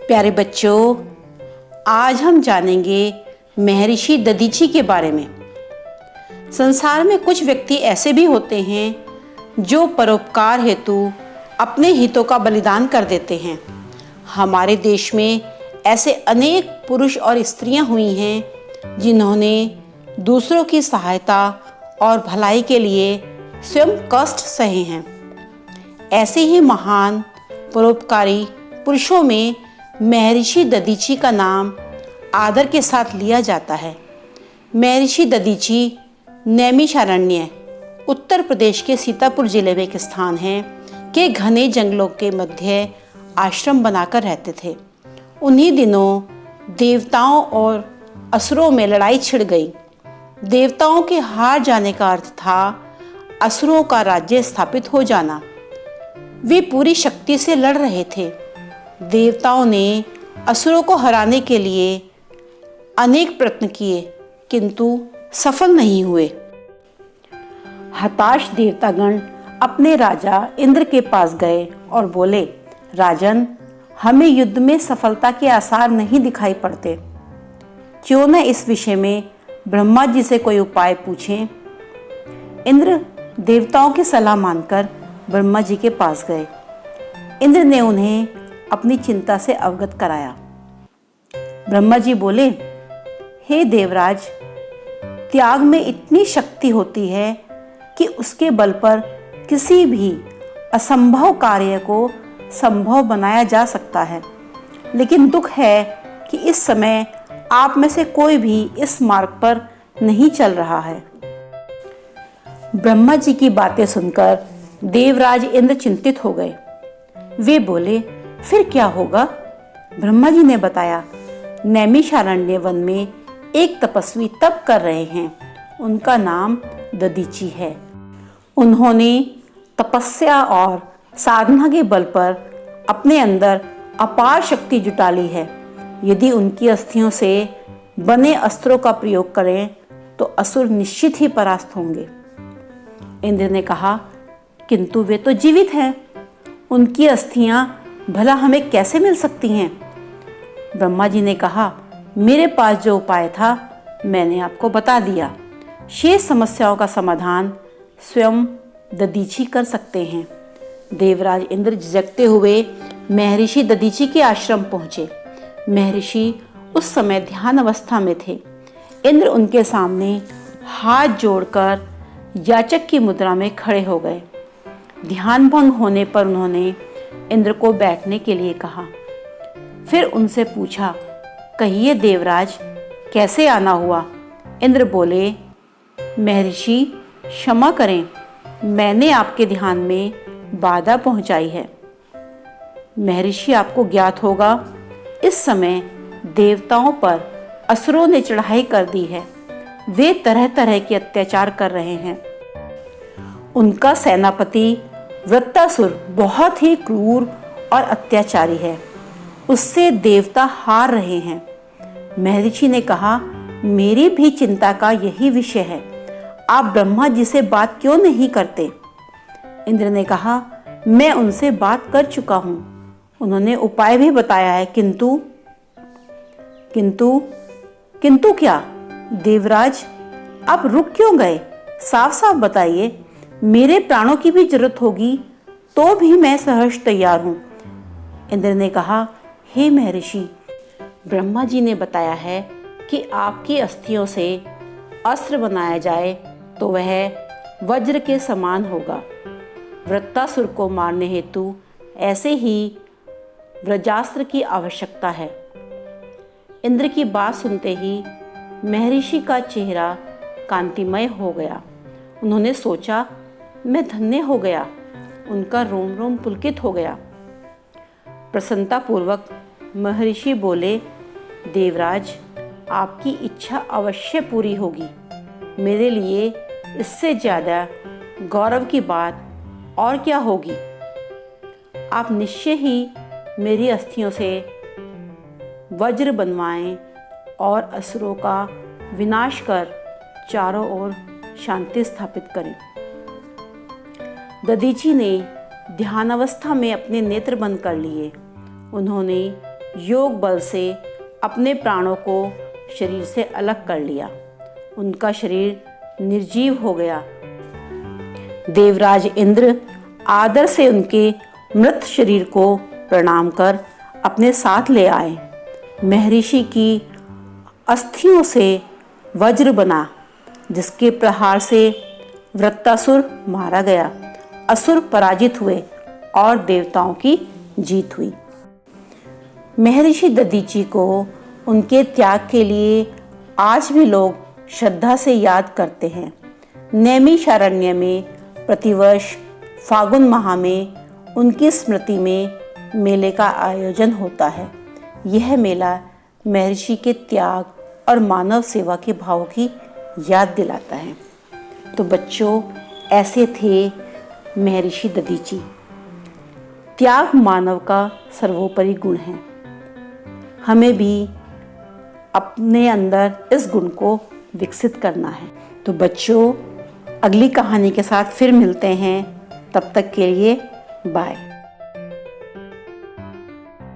प्यारे बच्चों, आज हम जानेंगे महर्षि दधीची के बारे में। संसार में कुछ व्यक्ति ऐसे भी होते हैं जो परोपकार हेतु अपने हितों का बलिदान कर देते हैं। हमारे देश में ऐसे अनेक पुरुष और स्त्रियां हुई हैं जिन्होंने दूसरों की सहायता और भलाई के लिए स्वयं कष्ट सहे हैं। ऐसे ही महान परोपकारी पुरुषों में महर्षि दधीची का नाम आदर के साथ लिया जाता है। महर्षि दधीची नैमिषारण्य, उत्तर प्रदेश के सीतापुर जिले में एक स्थान है के घने जंगलों के मध्य आश्रम बनाकर रहते थे। उन्हीं दिनों देवताओं और असुरों में लड़ाई छिड़ गई। देवताओं के हार जाने का अर्थ था असुरों का राज्य स्थापित हो जाना। वे पूरी शक्ति से लड़ रहे थे। देवताओं ने असुरों को हराने के लिए अनेक प्रयत्न किए, किंतु सफल नहीं हुए। हताश देवतागण अपने राजा इंद्र के पास गए और बोले, राजन, हमें युद्ध में सफलता के आसार नहीं दिखाई पड़ते। क्यों न इस विषय में ब्रह्मा जी से कोई उपाय पूछें। इंद्र देवताओं की सलाह मानकर ब्रह्मा जी के पास गए। इंद्र ने उन्हें अपनी चिंता से अवगत कराया। ब्रह्मा जी बोले, हे देवराज, त्याग में इतनी शक्ति होती है कि उसके बल पर किसी भी असंभव कार्य को संभव बनाया जा सकता है। लेकिन दुख है कि इस समय आप में से कोई भी इस मार्ग पर नहीं चल रहा है। ब्रह्मा जी की बातें सुनकर देवराज इंद्र चिंतित हो गए। वे बोले, फिर क्या होगा? ब्रह्मा जी ने बताया, नैमिषारण्य वन में एक तपस्वी तप कर रहे हैं। उनका नाम दधीची है। उन्होंने तपस्या और साधना के बल पर अपने अंदर अपार शक्ति जुटा ली है। यदि उनकी अस्थियों से बने अस्त्रों का प्रयोग करें तो असुर निश्चित ही परास्त होंगे। इंद्र ने कहा, किंतु वे तो जीवित हैं। उनकी अस्थियां भला हमें कैसे मिल सकती हैं? ब्रह्मा जी ने कहा, मेरे पास जो उपाय था मैंने आपको बता दिया। शेष समस्याओं का समाधान स्वयं दधीची कर सकते हैं। देवराज इंद्र झिझकते हुए महर्षि दधीची के आश्रम पहुंचे। महर्षि उस समय ध्यान अवस्था में थे। इंद्र उनके सामने हाथ जोड़कर याचक की मुद्रा में खड़े हो गए। ध्यान भंग होने पर उन्होंने इंद्र को बैठने के लिए कहा। फिर उनसे पूछा, कहिए देवराज, कैसे आना हुआ? इंद्र बोले, महर्षि क्षमा करें, मैंने आपके ध्यान में बाधा पहुंचाई है। महर्षि, आपको ज्ञात होगा, इस समय देवताओं पर असुरों ने चढ़ाई कर दी है। वे तरह तरह के अत्याचार कर रहे हैं। उनका सेनापति वृत्तासुर बहुत ही क्रूर और अत्याचारी है। उससे देवता हार रहे हैं। महर्षि ने कहा, मेरी भी चिंता का यही विषय है। आप ब्रह्मा जी से बात क्यों नहीं करते? इंद्र ने कहा, मैं उनसे बात कर चुका हूं। उन्होंने उपाय भी बताया है, किंतु किंतु किंतु क्या? देवराज, आप रुक क्यों गए? साफ साफ बताइए। मेरे प्राणों की भी जरूरत होगी तो भी मैं सहर्ष तैयार हूं। इंद्र ने कहा, हे महर्षि, ब्रह्मा जी ने बताया है कि आपकी अस्थियों से अस्त्र बनाया जाए तो वह वज्र के समान होगा। वृत्तासुर को मारने हेतु ऐसे ही वज्रास्त्र की आवश्यकता है। इंद्र की बात सुनते ही महर्षि का चेहरा कांतिमय हो गया। उन्होंने सोचा, मैं धन्य हो गया। उनका रोम रोम पुलकित हो गया। प्रसन्नता पूर्वक महर्षि बोले, देवराज, आपकी इच्छा अवश्य पूरी होगी। मेरे लिए इससे ज़्यादा गौरव की बात और क्या होगी? आप निश्चय ही मेरी अस्थियों से वज्र बनवाएं और असुरों का विनाश कर चारों ओर शांति स्थापित करें। दधीची ने ध्यानावस्था में अपने नेत्र बंद कर लिए। उन्होंने योग बल से अपने प्राणों को शरीर से अलग कर लिया। उनका शरीर निर्जीव हो गया। देवराज इंद्र आदर से उनके मृत शरीर को प्रणाम कर अपने साथ ले आए। महर्षि की अस्थियों से वज्र बना, जिसके प्रहार से वृत्तासुर मारा गया। असुर पराजित हुए और देवताओं की जीत हुई। महर्षि दधीचि को उनके त्याग के लिए आज भी लोग श्रद्धा से याद करते हैं। नैमिषारण्य में प्रतिवर्ष फागुन माह में उनकी स्मृति में मेले का आयोजन होता है। यह मेला महर्षि के त्याग और मानव सेवा के भाव की याद दिलाता है। तो बच्चों, ऐसे थे महर्षि दधीचि। त्याग मानव का सर्वोपरि गुण है। हमें भी अपने अंदर इस गुण को विकसित करना है। तो बच्चों, अगली कहानी के साथ फिर मिलते हैं। तब तक के लिए बाय।